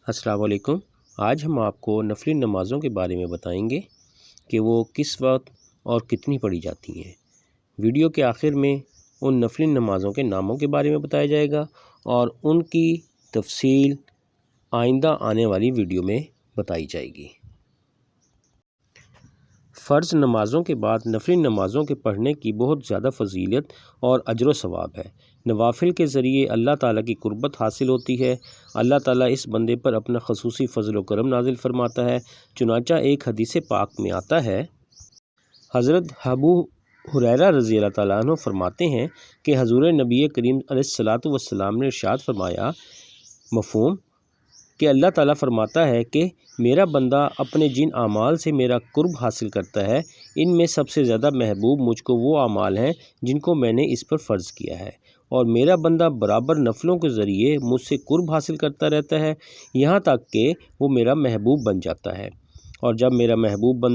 السلام علیکم۔ آج ہم آپ کو نفلی نمازوں کے بارے میں بتائیں گے کہ وہ کس وقت اور کتنی پڑھی جاتی ہیں۔ ویڈیو کے آخر میں ان نفلی نمازوں کے ناموں کے بارے میں بتایا جائے گا اور ان کی تفصیل آئندہ آنے والی ویڈیو میں بتائی جائے گی۔ فرض نمازوں کے بعد نفلی نمازوں کے پڑھنے کی بہت زیادہ فضیلت اور اجر و ثواب ہے۔ نوافل کے ذریعے اللہ تعالیٰ کی قربت حاصل ہوتی ہے۔ اللہ تعالیٰ اس بندے پر اپنا خصوصی فضل و کرم نازل فرماتا ہے۔ چنانچہ ایک حدیث پاک میں آتا ہے، حضرت ابو ہریرہ رضی اللہ تعالیٰ عنہ فرماتے ہیں کہ حضور نبی کریم علیہ الصلاۃ والسلام نے ارشاد فرمایا، مفہوم کہ اللہ تعالیٰ فرماتا ہے کہ میرا بندہ اپنے جن اعمال سے میرا قرب حاصل کرتا ہے، ان میں سب سے زیادہ محبوب مجھ کو وہ اعمال ہیں جن کو میں نے اس پر فرض کیا ہے، اور میرا بندہ برابر نفلوں کے ذریعے مجھ سے قرب حاصل کرتا رہتا ہے، یہاں تک کہ وہ میرا محبوب بن جاتا ہے، اور جب میرا محبوب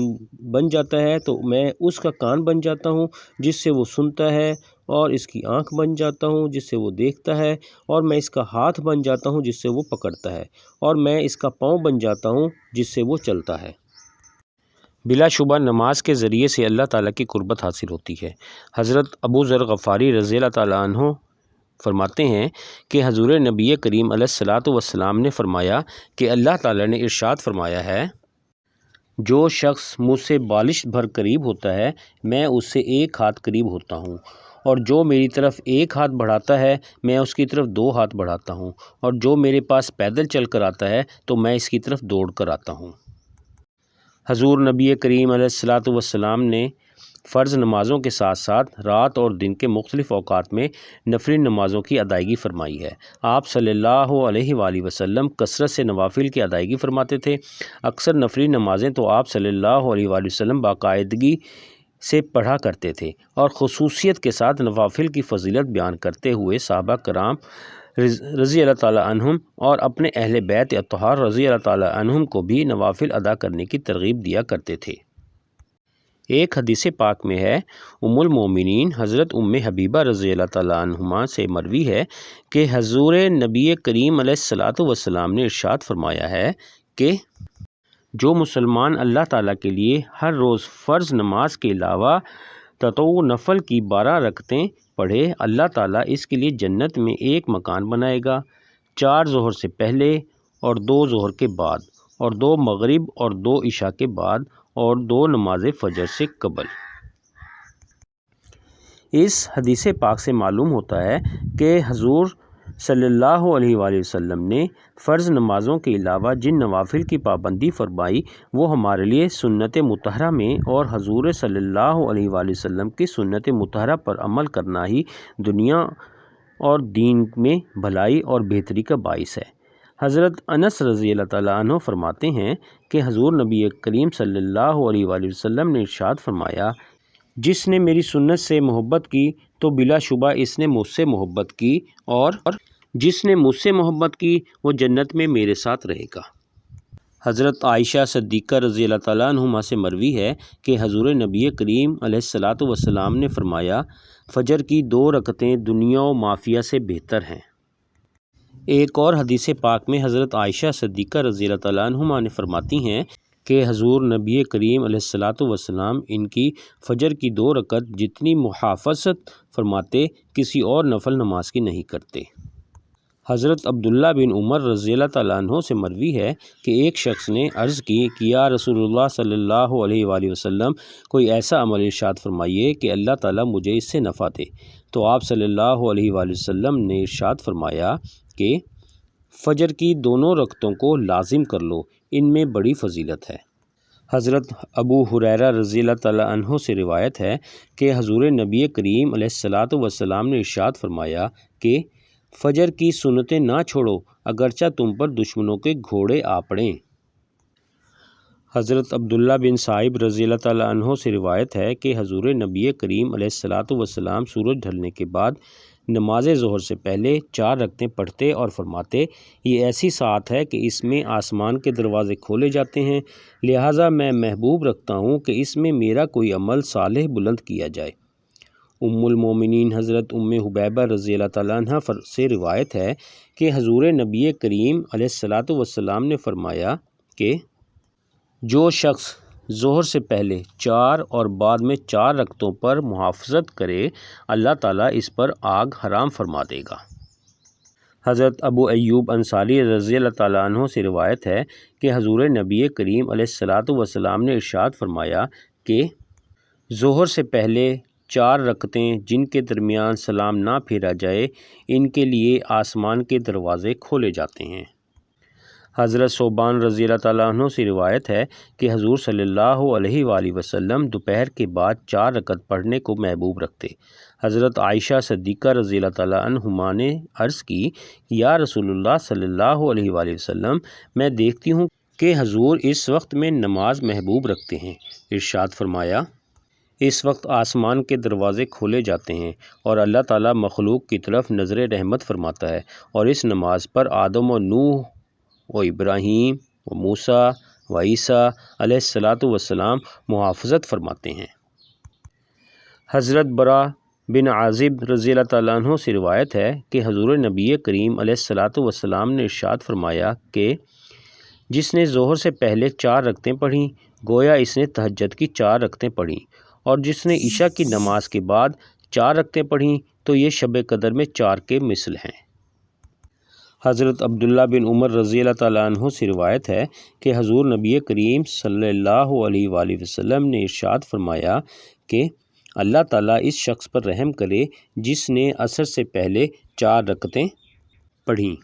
بن جاتا ہے تو میں اس کا کان بن جاتا ہوں جس سے وہ سنتا ہے، اور اس کی آنکھ بن جاتا ہوں جس سے وہ دیکھتا ہے، اور میں اس کا ہاتھ بن جاتا ہوں جس سے وہ پکڑتا ہے، اور میں اس کا پاؤں بن جاتا ہوں جس سے وہ چلتا ہے۔ بلا شبہ نماز کے ذریعے سے اللہ تعالیٰ کی قربت حاصل ہوتی ہے۔ حضرت ابو ذر غفاری رضی اللہ تعالیٰ عنہ فرماتے ہیں کہ حضور نبی کریم علیہ الصلاۃ والسلام نے فرمایا کہ اللہ تعالیٰ نے ارشاد فرمایا ہے، جو شخص مجھ سے بالشت بھر قریب ہوتا ہے میں اس سے ایک ہاتھ قریب ہوتا ہوں، اور جو میری طرف ایک ہاتھ بڑھاتا ہے میں اس کی طرف دو ہاتھ بڑھاتا ہوں، اور جو میرے پاس پیدل چل کر آتا ہے تو میں اس کی طرف دوڑ کر آتا ہوں۔ حضور نبی کریم علیہ الصلاۃ والسلام نے فرض نمازوں کے ساتھ ساتھ رات اور دن کے مختلف اوقات میں نفلی نمازوں کی ادائیگی فرمائی ہے۔ آپ صلی اللہ علیہ وآلہ وسلم کثرت سے نوافل کی ادائیگی فرماتے تھے۔ اکثر نفلی نمازیں تو آپ صلی اللہ علیہ وآلہ وسلم باقاعدگی سے پڑھا کرتے تھے، اور خصوصیت کے ساتھ نوافل کی فضیلت بیان کرتے ہوئے صحابہ کرام رضی اللہ تعالیٰ عنہم اور اپنے اہل بیت اطہار رضی اللہ تعالیٰ عنہم کو بھی نوافل ادا کرنے کی ترغیب دیا کرتے تھے۔ ایک حدیث پاک میں ہے، ام المومنین حضرت ام حبیبہ رضی اللہ تعالیٰ عنہما سے مروی ہے کہ حضور نبی کریم علیہ الصلاۃ والسلام نے ارشاد فرمایا ہے کہ جو مسلمان اللہ تعالیٰ کے لیے ہر روز فرض نماز کے علاوہ تطوع نفل کی 12 رکعتیں پڑھے، اللہ تعالیٰ اس کے لیے جنت میں ایک مکان بنائے گا، 4 ظہر سے پہلے اور 2 ظہر کے بعد، اور 2 مغرب اور 2 عشاء کے بعد، اور 2 نماز فجر سے قبل۔ اس حدیث پاک سے معلوم ہوتا ہے کہ حضور صلی اللہ علیہ وآلہ وسلم نے فرض نمازوں کے علاوہ جن نوافل کی پابندی فرمائی وہ ہمارے لیے سنت مطہرہ میں، اور حضور صلی اللہ علیہ وآلہ وسلم کی سنت مطہرہ پر عمل کرنا ہی دنیا اور دین میں بھلائی اور بہتری کا باعث ہے۔ حضرت انس رضی اللہ تعالیٰ عنہ فرماتے ہیں کہ حضور نبی کریم صلی اللہ علیہ وآلہ وسلم نے ارشاد فرمایا، جس نے میری سنت سے محبت کی تو بلا شبہ اس نے مجھ سے محبت کی، اور جس نے مجھ سے محبت کی وہ جنت میں میرے ساتھ رہے گا۔ حضرت عائشہ صدیقہ رضی اللہ تعالیٰ عنہما سے مروی ہے کہ حضور نبی کریم علیہ الصلاۃ والسلام نے فرمایا، فجر کی 2 رکعتیں دنیا و مافیہ سے بہتر ہیں۔ ایک اور حدیث پاک میں حضرت عائشہ صدیقہ رضی اللہ تعالیٰ عنہما نے فرماتی ہیں کہ حضور نبی کریم علیہ الصلاۃ والسلام ان کی فجر کی 2 رکعت جتنی محافظت فرماتے کسی اور نفل نماز کی نہیں کرتے۔ حضرت عبداللہ بن عمر رضی اللہ تعالیٰ عنہ سے مروی ہے کہ ایک شخص نے عرض کی کہ یا رسول اللہ صلی اللہ علیہ وآلہ وسلم، کوئی ایسا عمل ارشاد فرمائیے کہ اللہ تعالیٰ مجھے اس سے نفع دے۔ تو آپ صلی اللہ علیہ وآلہ وسلم نے ارشاد فرمایا کہ فجر کی دونوں رکعتوں کو لازم کر لو، ان میں بڑی فضیلت ہے۔ حضرت ابو ہریرہ رضی اللہ تعالیٰ عنہ سے روایت ہے کہ حضور نبی کریم علیہ الصلاۃ والسلام نے ارشاد فرمایا کہ فجر کی سنتیں نہ چھوڑو اگرچہ تم پر دشمنوں کے گھوڑے آ پڑیں۔ حضرت عبداللہ بن صائب رضی اللہ تعالیٰ عنہ سے روایت ہے کہ حضور نبی کریم علیہ الصلاۃ والسلام سورج ڈھلنے کے بعد نماز ظہر سے پہلے 4 رکعتیں پڑھتے اور فرماتے، یہ ایسی ساعت ہے کہ اس میں آسمان کے دروازے کھولے جاتے ہیں، لہٰذا میں محبوب رکھتا ہوں کہ اس میں میرا کوئی عمل صالح بلند کیا جائے، ام المومنین حضرت ام حبیبہ رضی اللہ تعالیٰ عنہ سے روایت ہے کہ حضور نبی کریم علیہ الصلاۃ والسلام نے فرمایا کہ جو شخص ظہر سے پہلے 4 اور بعد میں 4 رکعتوں پر محافظت کرے اللہ تعالیٰ اس پر آگ حرام فرما دے گا۔ حضرت ابو ایوب انصاری رضی اللہ تعالیٰ عنہ سے روایت ہے کہ حضور نبی کریم علیہ الصلاۃ والسلام نے ارشاد فرمایا کہ ظہر سے پہلے 4 رکعتیں جن کے درمیان سلام نہ پھیرا جائے ان کے لیے آسمان کے دروازے کھولے جاتے ہیں۔ حضرت صوبان رضی اللہ تعالیٰ عنہ سے روایت ہے کہ حضور صلی اللہ علیہ وآلہ وسلم دوپہر کے بعد 4 رکعت پڑھنے کو محبوب رکھتے۔ حضرت عائشہ صدیقہ رضی اللہ تعالیٰ عنہما نے عرض کی یا رسول اللہ صلی اللہ علیہ وآلہ وسلم میں دیکھتی ہوں کہ حضور اس وقت میں نماز محبوب رکھتے ہیں۔ ارشاد فرمایا اس وقت آسمان کے دروازے کھولے جاتے ہیں اور اللہ تعالیٰ مخلوق کی طرف نظر رحمت فرماتا ہے اور اس نماز پر آدم و نوح و ابراہیم و موسیٰ و عیسیٰ علیہ الصلاۃ والسلام محافظت فرماتے ہیں۔ حضرت برا بن عازب رضی اللہ تعالیٰ عنہ سے روایت ہے کہ حضور نبی کریم علیہ الصلاۃ والسلام نے ارشاد فرمایا کہ جس نے ظہر سے پہلے 4 رکعتیں پڑھیں گویا اس نے تہجد کی 4 رکعتیں پڑھیں، اور جس نے عشاء کی نماز کے بعد 4 رکعتیں پڑھیں تو یہ شب قدر میں 4 کے مثل ہیں۔ حضرت عبداللہ بن عمر رضی اللہ تعالیٰ عنہ سے روایت ہے کہ حضور نبی کریم صلی اللہ علیہ وآلہ وسلم نے ارشاد فرمایا کہ اللہ تعالیٰ اس شخص پر رحم کرے جس نے عصر سے پہلے 4 رکعتیں پڑھیں۔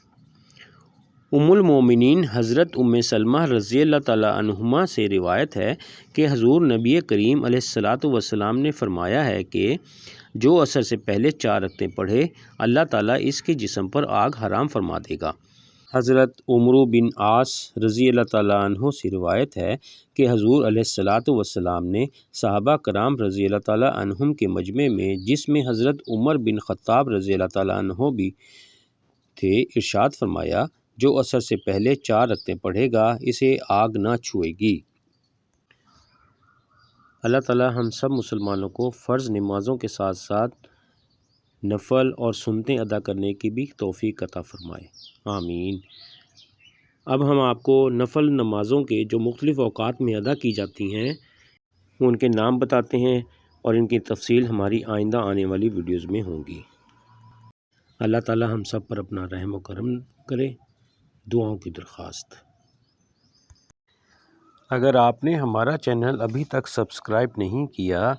ام المومنین حضرت ام سلمہ رضی اللہ تعالیٰ عنہما سے روایت ہے کہ حضور نبی کریم علیہ الصلاۃ والسلام نے فرمایا ہے کہ جو عصر سے پہلے 4 رکعتیں پڑھے اللہ تعالیٰ اس کے جسم پر آگ حرام فرما دے گا۔ حضرت عمرو بن عاص رضی اللہ تعالیٰ عنہ سے روایت ہے کہ حضور علیہ الصلاۃ والسلام نے صحابہ کرام رضی اللہ تعالیٰ عنہم کے مجمع میں جس میں حضرت عمر بن خطاب رضی اللہ تعالیٰ عنہ بھی تھے ارشاد فرمایا جو عصر سے پہلے 4 رکعتیں پڑھے گا اسے آگ نہ چھوئے گی۔ اللہ تعالیٰ ہم سب مسلمانوں کو فرض نمازوں کے ساتھ ساتھ نفل اور سنتیں ادا کرنے کی بھی توفیق عطا فرمائے، آمین۔ اب ہم آپ کو نفل نمازوں کے جو مختلف اوقات میں ادا کی جاتی ہیں ان کے نام بتاتے ہیں اور ان کی تفصیل ہماری آئندہ آنے والی ویڈیوز میں ہوں گی۔ اللہ تعالیٰ ہم سب پر اپنا رحم و کرم کرے، دعاؤں کی درخواست۔ اگر آپ نے ہمارا چینل ابھی تک سبسکرائب نہیں کیا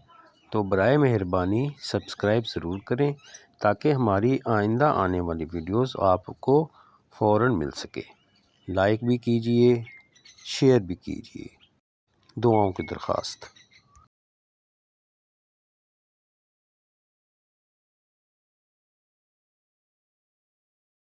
تو برائے مہربانی سبسکرائب ضرور کریں تاکہ ہماری آئندہ آنے والی ویڈیوز آپ کو فوراً مل سکے۔ لائک بھی کیجئے، شیئر بھی کیجئے، دعاؤں کی درخواست۔